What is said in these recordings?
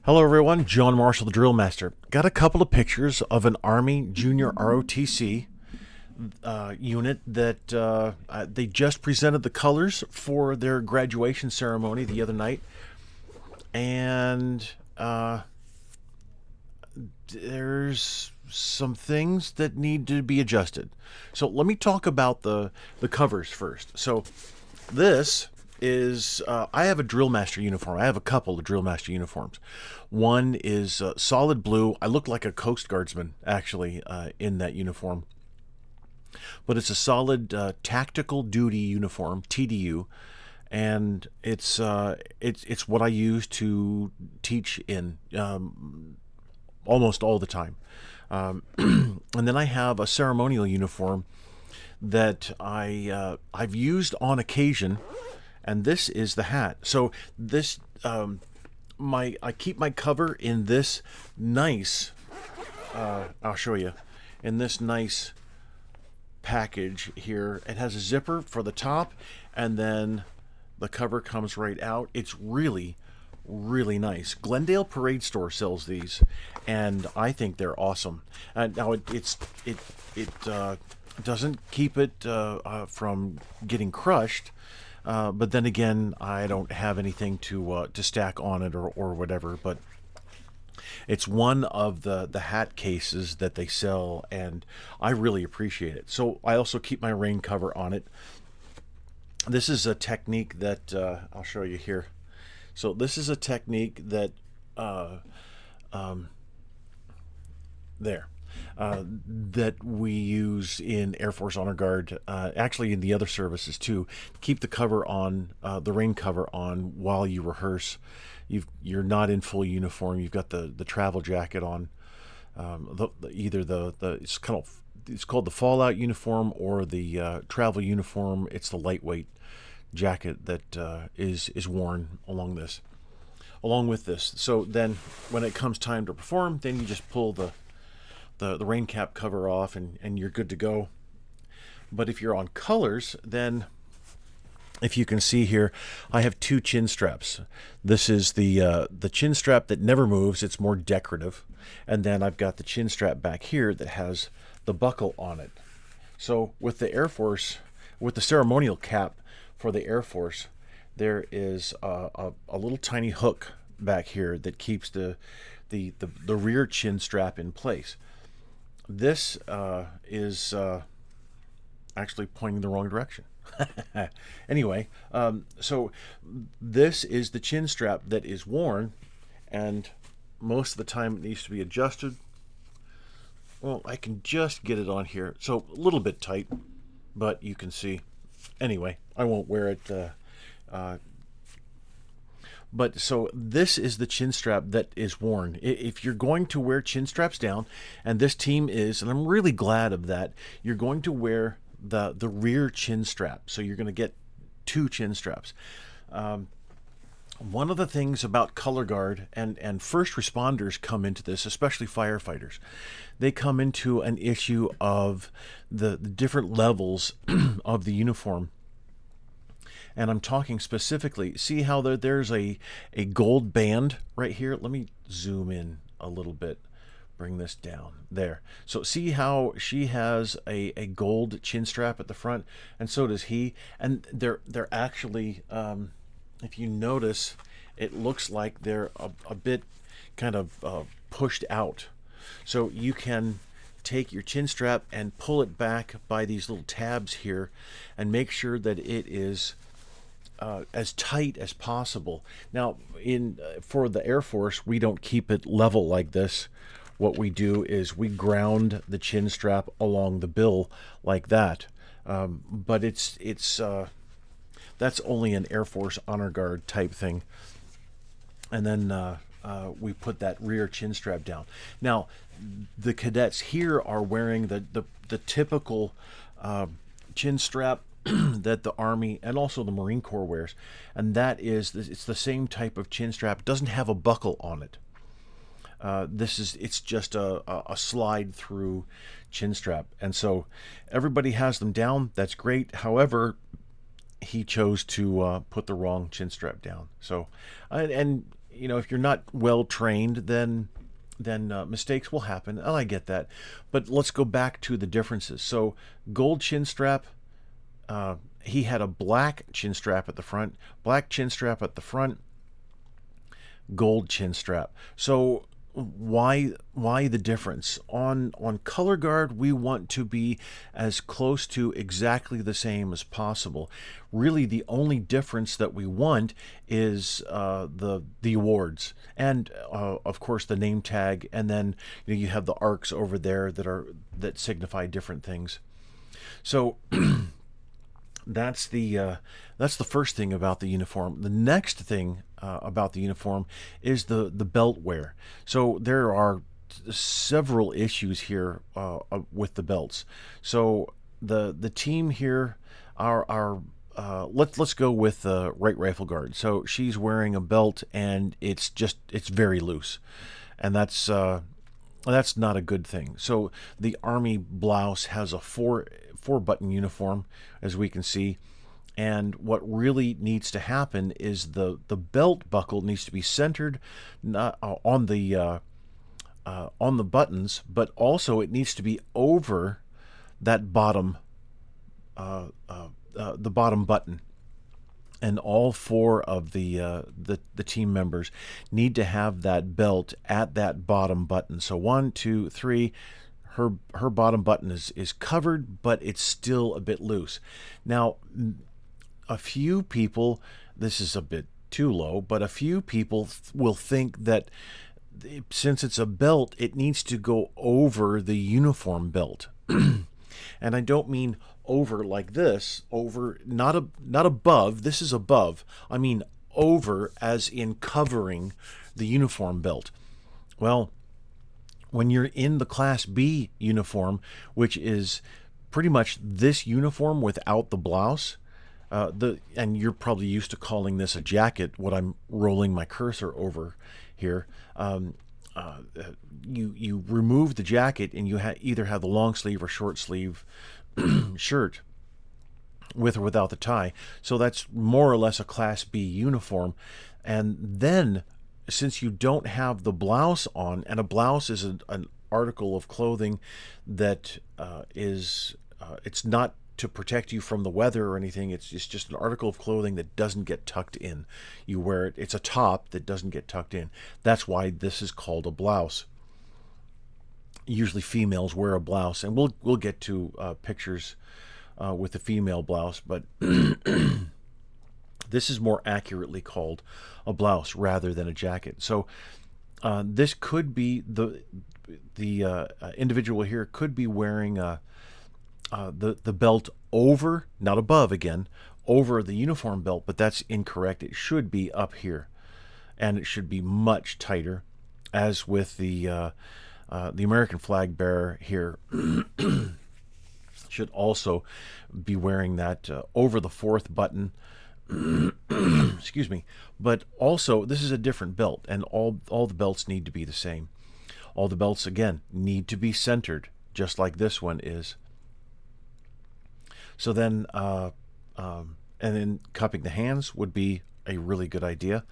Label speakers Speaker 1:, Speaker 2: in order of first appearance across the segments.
Speaker 1: Hello everyone, John Marshall, the DrillMaster. Got a couple of pictures of an Army Junior ROTC unit that they just presented the colors for their graduation ceremony the other night. And there's some things that need to be adjusted. So let me talk about the covers first. So this is I have a DrillMaster uniform. I have a couple of DrillMaster uniforms. One is solid blue. I look like a Coast Guardsman actually in that uniform, but it's a solid tactical duty uniform, TDU, and it's what I use to teach in almost all the time. And then I have a ceremonial uniform that I've used on occasion. And this is the hat. So this, I keep my cover in this nice, I'll show you, in this nice package here. It has a zipper for the top, and then the cover comes right out. It's really, really nice. Glendale Parade Store sells these, and I think they're awesome. Now it doesn't keep it from getting crushed. But then again, I don't have anything to stack on it or whatever. But it's one of the hat cases that they sell, and I really appreciate it. So I also keep my rain cover on it. This is a technique that I'll show you here. So this is a technique that that we use in Air Force Honor Guard, actually in the other services too. Keep the cover on, the rain cover on while you rehearse. You're not in full uniform. You've got the travel jacket on. It's called the fallout uniform or the travel uniform. It's the lightweight jacket that is worn along with this. So then when it comes time to perform, then you just pull the rain cap cover off and you're good to go. But if you're on colors, then if you can see here, I have two chin straps. This is the chin strap that never moves. It's more decorative. And then I've got the chin strap back here that has the buckle on it. So with the Air Force, with the ceremonial cap for the Air Force, there is a little tiny hook back here that keeps the rear chin strap in place. This is actually pointing the wrong direction. Anyway, so this is the chin strap that is worn, and most of the time it needs to be adjusted. Well, I can just get it on here, so a little bit tight, but you can see. Anyway, I won't wear it. But so this is the chin strap that is worn. If you're going to wear chin straps down, and this team is, and I'm really glad of that, you're going to wear the rear chin strap. So you're going to get two chin straps. One of the things about color guard and first responders come into this, especially firefighters, they come into an issue of the different levels of the uniform. And I'm talking specifically, see how there's a gold band right here? Let me zoom in a little bit, bring this down there. So see how she has a gold chin strap at the front, and so does he. And they're actually, if you notice, it looks like they're a bit kind of pushed out. So you can take your chin strap and pull it back by these little tabs here and make sure that it is as tight as possible. Now, for the Air Force, we don't keep it level like this. What we do is we ground the chin strap along the bill like that. But that's only an Air Force Honor Guard type thing. And then we put that rear chin strap down. Now, the cadets here are wearing the typical chin strap that the Army and also the Marine Corps wears, and it's the same type of chin strap. It doesn't have a buckle on it. It's just a slide through chin strap, and so everybody has them down. That's great. However, he chose to put the wrong chin strap down. So, and you know, if you're not well trained, then mistakes will happen, and I get that. But let's go back to the differences. So, gold chin strap. He had a black chin strap at the front, black chin strap at the front, gold chin strap. So why the difference? On color guard, we want to be as close to exactly the same as possible. Really, the only difference that we want is the awards, and of course the name tag, and then you have the arcs over there that signify different things. So that's the first thing about the uniform. The next thing about the uniform is the belt wear. So there are several issues here with the belts. So the team here are let's go with the right rifle guard. So she's wearing a belt, and it's very loose, and that's not a good thing. So the Army blouse has a four button uniform, as we can see, and what really needs to happen is the belt buckle needs to be centered not on the buttons, but also it needs to be over that bottom the bottom button. And all four of the team members need to have that belt at that bottom button. So 1, 2, 3. Her bottom button is covered, but it's still a bit loose. Now, a few people, this is a bit too low, but a few people will think that since it's a belt, it needs to go over the uniform belt. And I don't mean over like this, over, not above. This is above. I mean over, as in covering the uniform belt. Well, when you're in the Class B uniform, which is pretty much this uniform without the blouse, and you're probably used to calling this a jacket, what I'm rolling my cursor over here, you remove the jacket, and you either have the long sleeve or short sleeve shirt with or without the tie. So that's more or less a Class B uniform. And then, since you don't have the blouse on, and a blouse is an article of clothing that it's not to protect you from the weather or anything. It's just an article of clothing that doesn't get tucked in. You wear it. It's a top that doesn't get tucked in. That's why this is called a blouse. Usually females wear a blouse, and we'll get to pictures with the female blouse, but this is more accurately called a blouse rather than a jacket. So this could be the individual here could be wearing the belt over, not above again, over the uniform belt, but that's incorrect. It should be up here, and it should be much tighter, as with the American flag bearer here. Should also be wearing that over the fourth button. Excuse me. But also, this is a different belt, and all the belts need to be the same. All the belts, again, need to be centered, just like this one is. So then, and then cupping the hands would be a really good idea.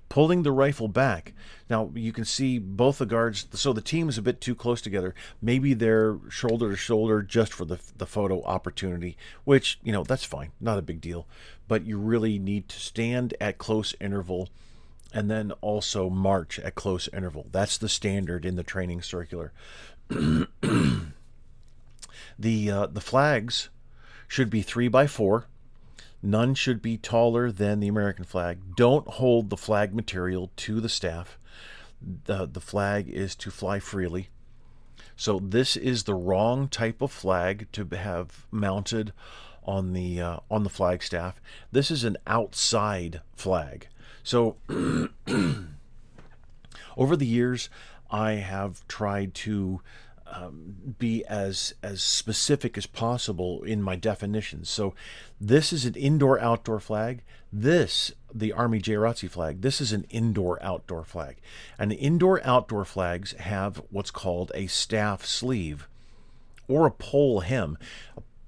Speaker 1: Pulling the rifle back. Now, you can see both the guards, so the team is a bit too close together. Maybe they're shoulder to shoulder just for the photo opportunity, which, that's fine. Not a big deal. But you really need to stand at close interval and then also march at close interval. That's the standard in the training circular. The flags should be 3x4. None should be taller than the American flag. Don't hold the flag material to the staff. The flag is to fly freely. So this is the wrong type of flag to have mounted on the flag staff. This is an outside flag. So over the years, I have tried to be as specific as possible in my definitions. So this is an indoor-outdoor flag. This, the Army AJROTC flag, this is an indoor-outdoor flag. And the indoor-outdoor flags have what's called a staff sleeve or a pole hem.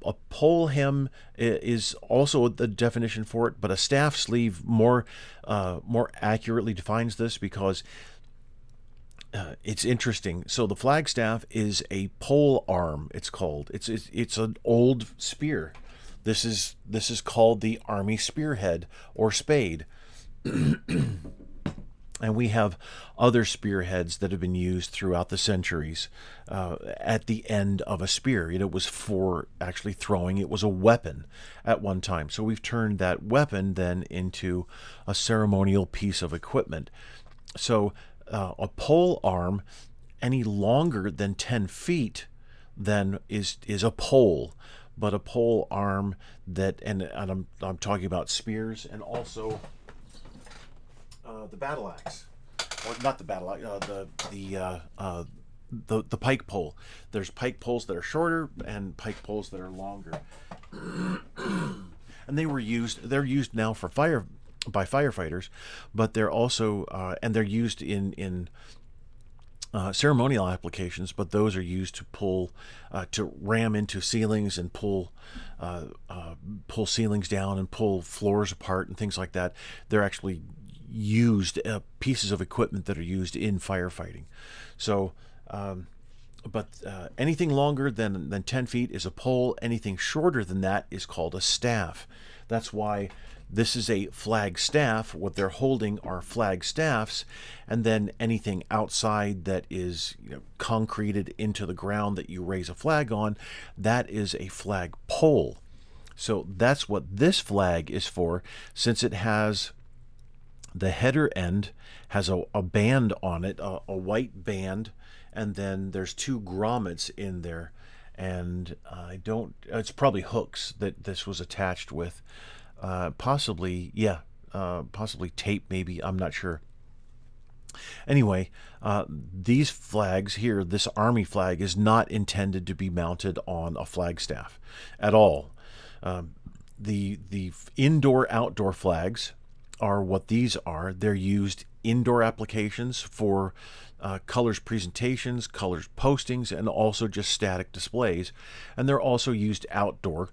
Speaker 1: a pole hem is also the definition for it, but a staff sleeve more accurately defines this, because it's interesting. So the flagstaff is a pole arm. It's called. It's an old spear. This is called the Army spearhead or spade. And we have other spearheads that have been used throughout the centuries at the end of a spear. It was for actually throwing. It was a weapon at one time. So we've turned that weapon then into a ceremonial piece of equipment. So a pole arm any longer than 10 feet then is a pole. But a pole arm that, and I'm talking about spears, and also the battle axe, or not the battle axe, the pike pole. There's pike poles that are shorter and pike poles that are longer, and they're used now for by firefighters, but they're also and they're used in ceremonial applications, but those are used to pull, to ram into ceilings and pull ceilings down and pull floors apart and things like that. They're actually used pieces of equipment that are used in firefighting. So, but anything longer than 10 feet is a pole. Anything shorter than that is called a staff. That's why this is a flag staff. What they're holding are flag staffs, and then anything outside that is concreted into the ground that you raise a flag on, that is a flag pole. So that's what this flag is for, since it has the header end has a band on it, a white band, and then there's two grommets in there, and it's probably hooks that this was attached with. Possibly tape, maybe, I'm not sure. Anyway, these flags here, this Army flag, is not intended to be mounted on a flagstaff at all. The indoor-outdoor flags are what these are. They're used indoor applications for colors presentations, colors postings, and also just static displays. And they're also used outdoor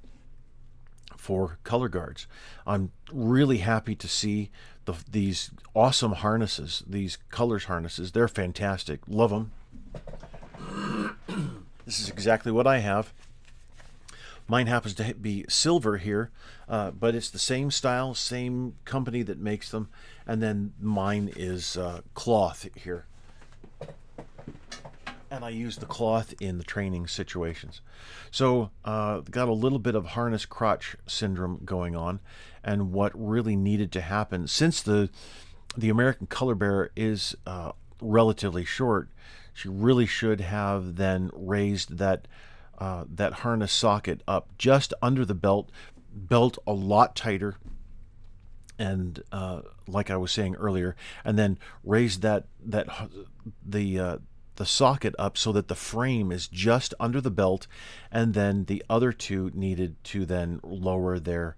Speaker 1: for color guards. I'm really happy to see these awesome harnesses, these colors harnesses. They're fantastic. Love them. This is exactly what I have. Mine happens to be silver here, but it's the same style, same company that makes them. And then mine is cloth here. And I use the cloth in the training situations. So got a little bit of harness crotch syndrome going on. And what really needed to happen, since the American color bearer is relatively short, she really should have then raised that harness socket up just under the belt a lot tighter, and like I was saying earlier, and then raise the socket up so that the frame is just under the belt, and then the other two needed to then lower their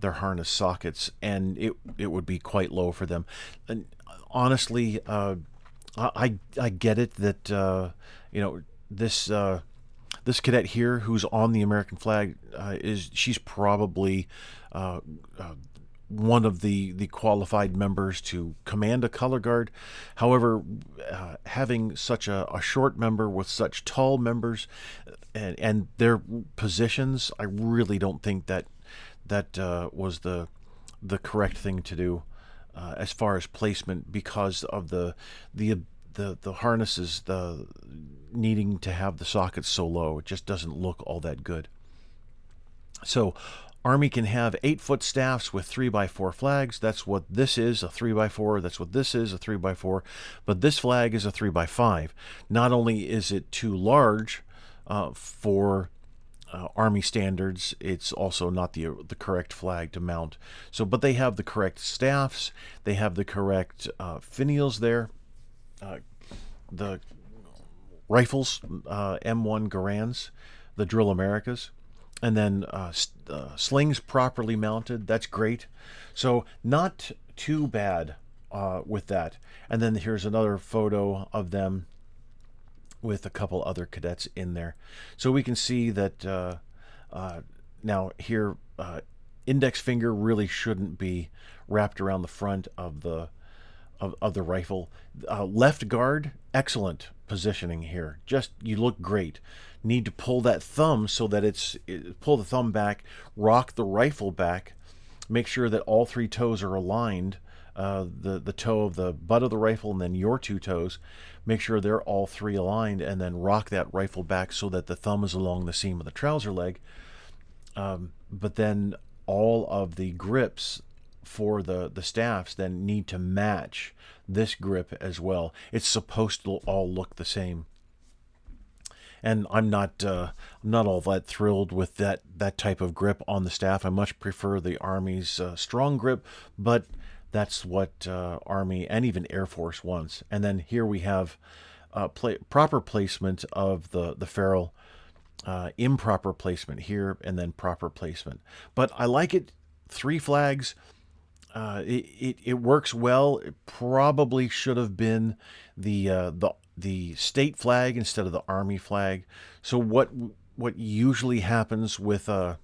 Speaker 1: harness sockets, and it would be quite low for them. And honestly, I get it that this cadet here who's on the American flag she's probably one of the qualified members to command a color guard. However, having such a short member with such tall members and their positions, I really don't think that was the correct thing to do as far as placement, because of the harnesses, the needing to have the sockets so low. It just doesn't look all that good. So Army can have 8-foot staffs with 3x4 flags. That's what this is, a 3x4. That's what this is, a 3x4. But this flag is a 3x5. Not only is it too large for Army standards, it's also not the correct flag to mount. So, but they have the correct staffs. They have the correct finials there. The rifles, M1 Garands, the Drill Americas, and then slings properly mounted. That's great. So not too bad with that. And then here's another photo of them with a couple other cadets in there. So we can see that Now here, index finger really shouldn't be wrapped around the front of the rifle. Left guard, excellent positioning here. Just, you look great. Need to pull that thumb so that pull the thumb back, rock the rifle back, make sure that all three toes are aligned. The toe of the butt of the rifle and then your two toes, make sure they're all three aligned, and then rock that rifle back so that the thumb is along the seam of the trouser leg. But then all of the grips for the staffs then need to match this grip as well. It's supposed to all look the same. And I'm not all that thrilled with that type of grip on the staff. I much prefer the Army's strong grip, but that's what Army and even Air Force wants. And then here we have proper placement of the ferrule, improper placement here, and then proper placement. But I like it. 3 flags. It works well. It probably should have been the state flag instead of the Army flag. So what usually happens with a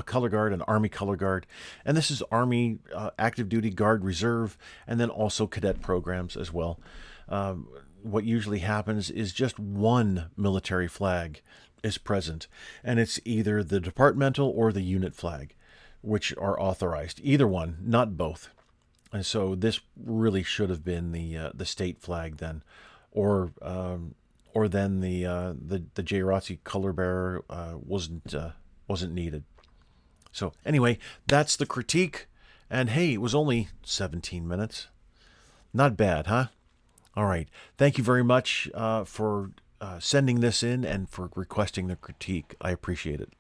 Speaker 1: color guard, an Army color guard, and this is Army active duty guard reserve, and then also cadet programs as well. What usually happens is just one military flag is present, and it's either the departmental or the unit flag, which are authorized. Either one, not both. And so this really should have been the state flag then, or then the AJROTC color bearer wasn't needed. So anyway, that's the critique, and hey, it was only 17 minutes. Not bad, huh? All right. Thank you very much for sending this in and for requesting the critique. I appreciate it.